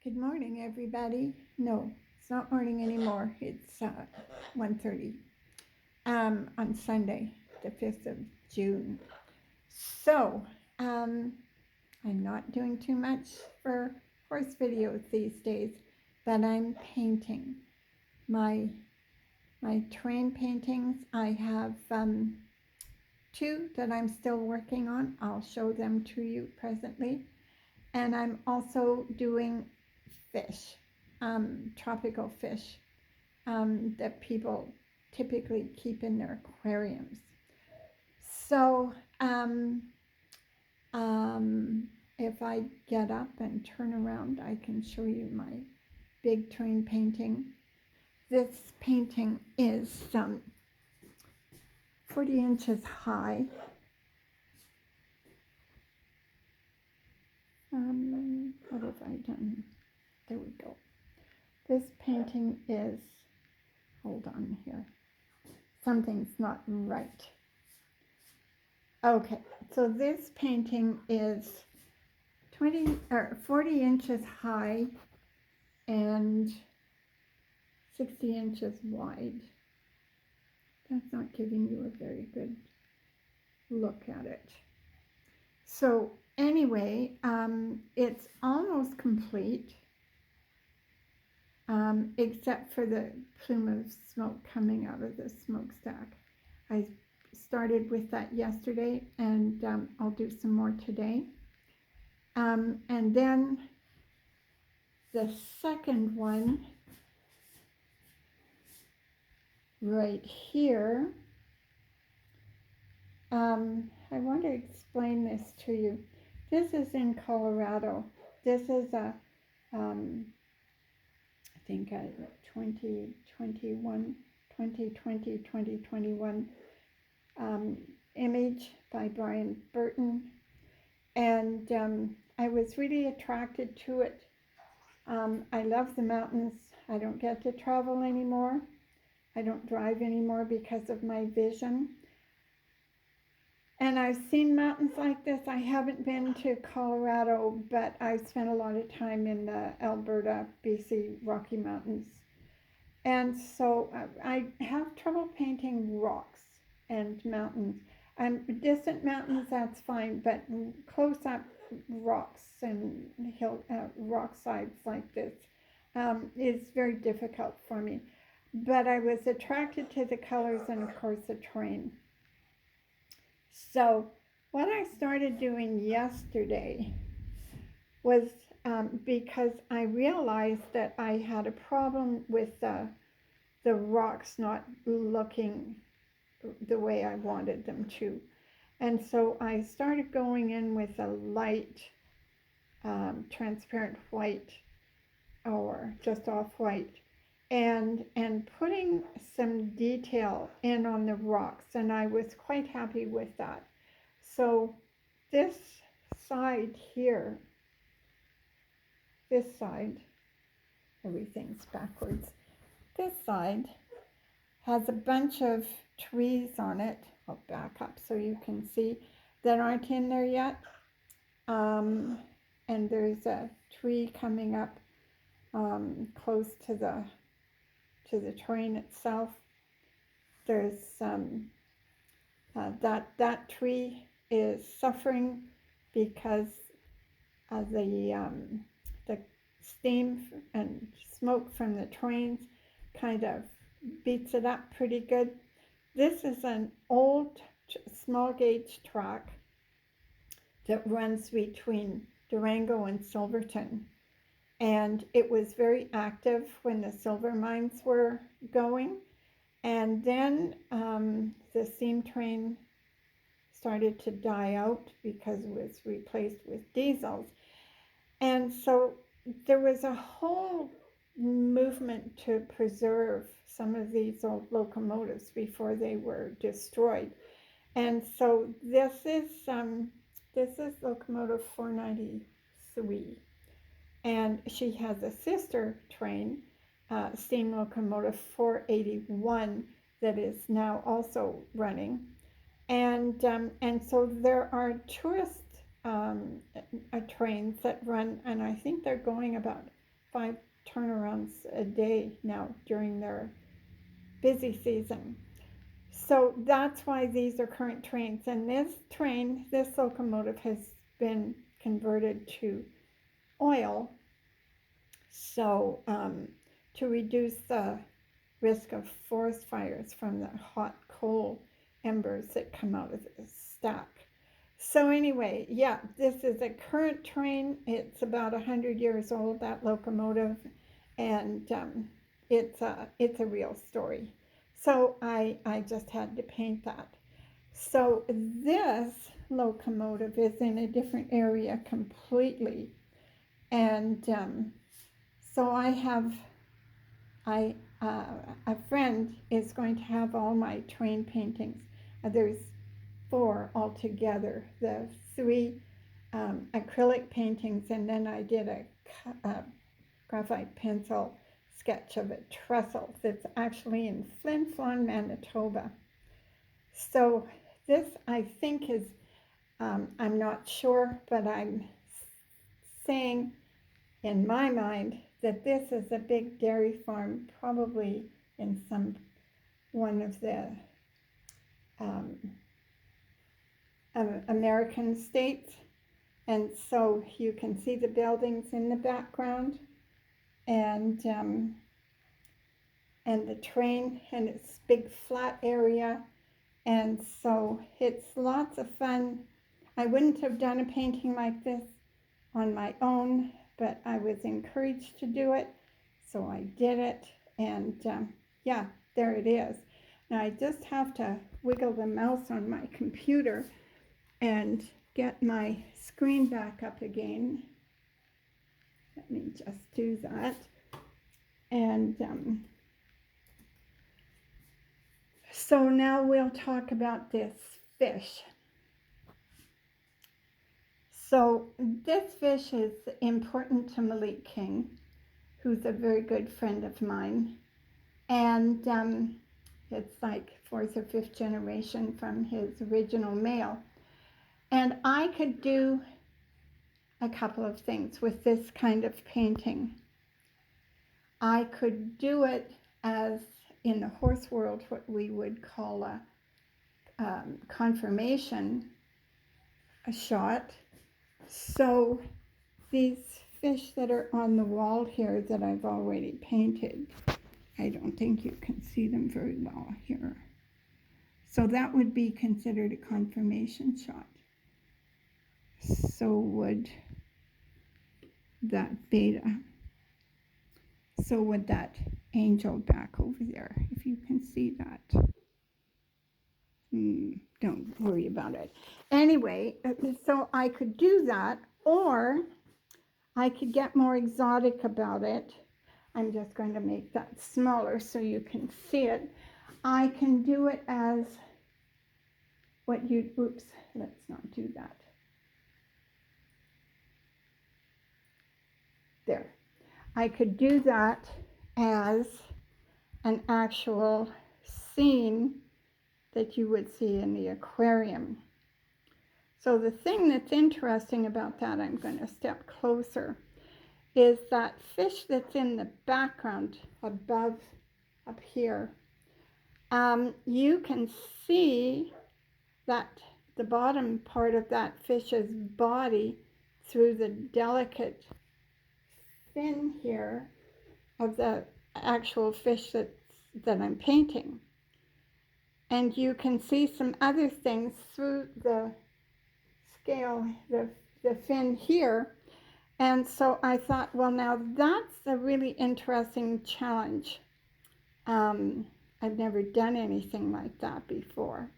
Good morning, everybody. No, it's not morning anymore. It's 1:30 on Sunday, the 5th of June. So, um, I'm not doing too much for horse videos these days, but I'm painting my terrain paintings. I have two that I'm still working on. I'll show them to you presently. And I'm also doing fish, tropical fish that people typically keep in their aquariums. So if I get up and turn around, I can show you my big terrain painting. This painting is 40 inches high. What have I done? There we go. This painting is, hold on here, something's not right. Okay, so this painting is 40 inches high and 60 inches wide. That's not giving you a very good look at it. So anyway, it's almost complete. Except for the plume of smoke coming out of the smokestack. I started with that yesterday, and I'll do some more today. And then the second one, right here, I want to explain this to you. This is in Colorado. This is a I think a 2021 image by Brian Burton, and I was really attracted to it. I love the mountains. I don't get to travel anymore. I don't drive anymore because of my vision. And I've seen mountains like this. I haven't been to Colorado, but I've spent a lot of time in the Alberta, BC Rocky Mountains. And so I have trouble painting rocks and mountains. Distant mountains, that's fine, but close up rocks and rock sides like this is very difficult for me. But I was attracted to the colors and, of course, the terrain. So what I started doing yesterday was because I realized that I had a problem with the rocks not looking the way I wanted them to. And so I started going in with a light transparent white or just off-white and putting some detail in on the rocks, and I was quite happy with that. So this side here, this side, everything's backwards. This side has a bunch of trees on it. I'll back up so you can see that aren't in there yet. And there's a tree coming up close to the terrain itself. There's that tree is suffering because of the steam and smoke from the trains kind of beats it up pretty good. This is an old small gauge track that runs between Durango and Silverton. And it was very active when the silver mines were going. And then the steam train started to die out because it was replaced with diesels. And so there was a whole movement to preserve some of these old locomotives before they were destroyed. And so this is locomotive 493. And she has a sister train, steam locomotive 481, that is now also running. And so there are tourist trains that run, and I think they're going about 5 turnarounds a day now during their busy season. So that's why these are current trains. And this locomotive has been converted to oil, so to reduce the risk of forest fires from the hot coal embers that come out of the stack. So anyway, yeah, this is a current train. It's about 100 years old, that locomotive, and it's a real story. So I just had to paint that. So this locomotive is in a different area completely, and so I a friend is going to have all my train paintings. There's 4 altogether. The 3 acrylic paintings, and then I did a graphite pencil sketch of a trestle that's actually in Flin Flon, Manitoba. So this, I think, is, I'm not sure, but I'm saying in my mind that this is a big dairy farm, probably in one of the American states. And so you can see the buildings in the background, and the train, and it's big flat area, and so it's lots of fun. I wouldn't have done a painting like this on my own, but I was encouraged to do it, so I did it, and yeah, there it is. Now I just have to wiggle the mouse on my computer and get my screen back up again. Let me just do that. And so now we'll talk about this fish. So this fish is important to Malik King, who's a very good friend of mine. And it's like 4th or 5th generation from his original male. And I could do a couple of things with this kind of painting. I could do it as, in the horse world, what we would call a conformation, a shot. So these fish that are on the wall here that I've already painted, I don't think you can see them very well here. So that would be considered a conformation shot. So would that beta. So would that angel back over there, if you can see that. Don't worry about it. Anyway, so I could do that, or I could get more exotic about it. I'm just going to make that smaller so you can see it. I can do it as what you, oops, let's not do that. There. I could do that as an actual scene that you would see in the aquarium. So the thing that's interesting about that, I'm going to step closer, is that fish that's in the background above, up here. You can see that the bottom part of that fish's body through the delicate fin here of the actual fish that I'm painting. And you can see some other things through the scale, the fin here. And so I thought, well, now that's a really interesting challenge. I've never done anything like that before.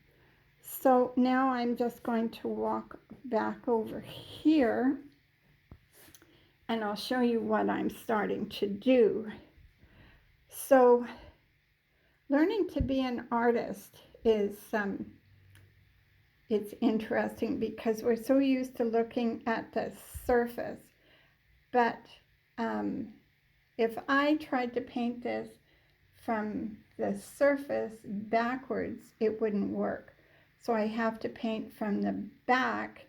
So now I'm just going to walk back over here, and I'll show you what I'm starting to do. So learning to be an artist is it's interesting because we're so used to looking at the surface, but if I tried to paint this from the surface backwards, it wouldn't work. So I have to paint from the back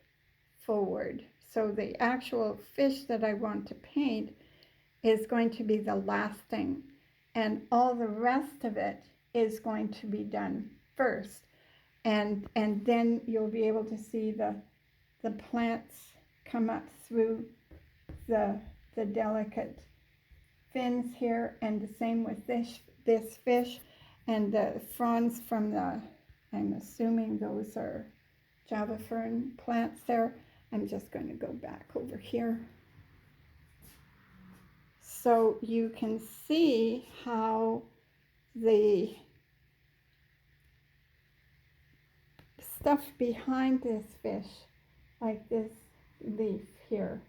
forward. So the actual fish that I want to paint is going to be the last thing, and all the rest of it is going to be done first. And then you'll be able to see the plants come up through the delicate fins here, and the same with this fish, and the fronds from the, I'm assuming those are Java fern plants there. I'm just going to go back over here so you can see how the stuff behind this fish, like this leaf here,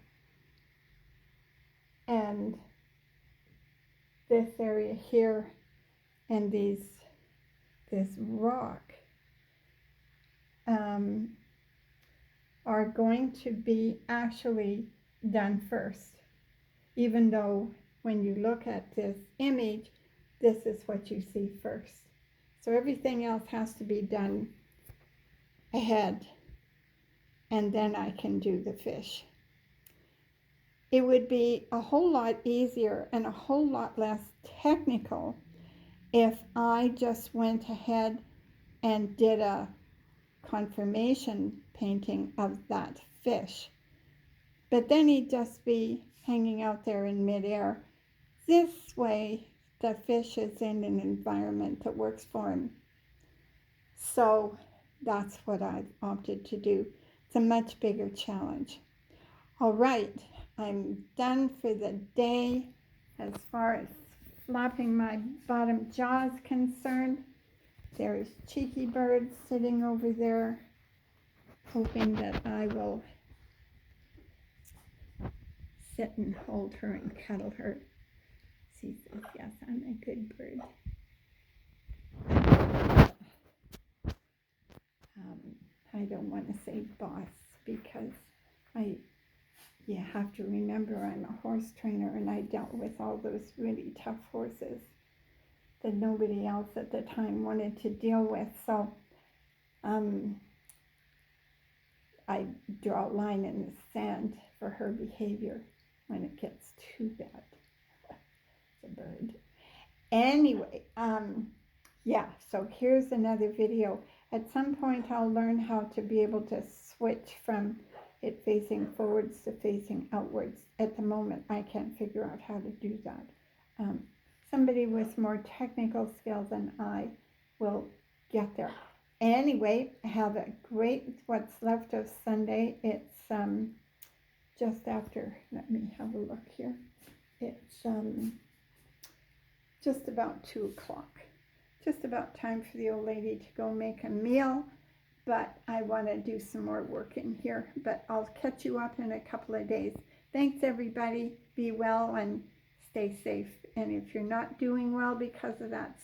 and this area here, and this rock are going to be actually done first, even though when you look at this image, this is what you see first. So everything else has to be done ahead, and then I can do the fish. It would be a whole lot easier and a whole lot less technical if I just went ahead and did a confirmation painting of that fish. But then he'd just be hanging out there in midair. This way, the fish is in an environment that works for him. So that's what I've opted to do. It's a much bigger challenge. All right, I'm done for the day as far as flapping my bottom jaw is concerned. There's Cheeky Bird sitting over there, hoping that I will sit and hold her and cuddle her. She says, yes, I'm a good bird. I don't want to say boss because you have to remember I'm a horse trainer, and I dealt with all those really tough horses that nobody else at the time wanted to deal with. So I draw a line in the sand for her behavior when it gets too bad. It's a bird. Anyway, yeah, so here's another video. At some point I'll learn how to be able to switch from it facing forwards to facing outwards. At the moment I can't figure out how to do that. Somebody with more technical skills than I will get there. Anyway, have a great, what's left of Sunday. It's just after, let me have a look here. It's just about 2 o'clock. Just about time for the old lady to go make a meal, but I want to do some more work in here. But I'll catch you up in a couple of days. Thanks, everybody. Be well and stay safe. And if you're not doing well because of that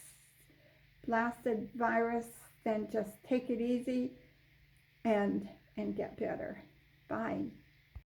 blasted virus, then just take it easy and get better. Bye.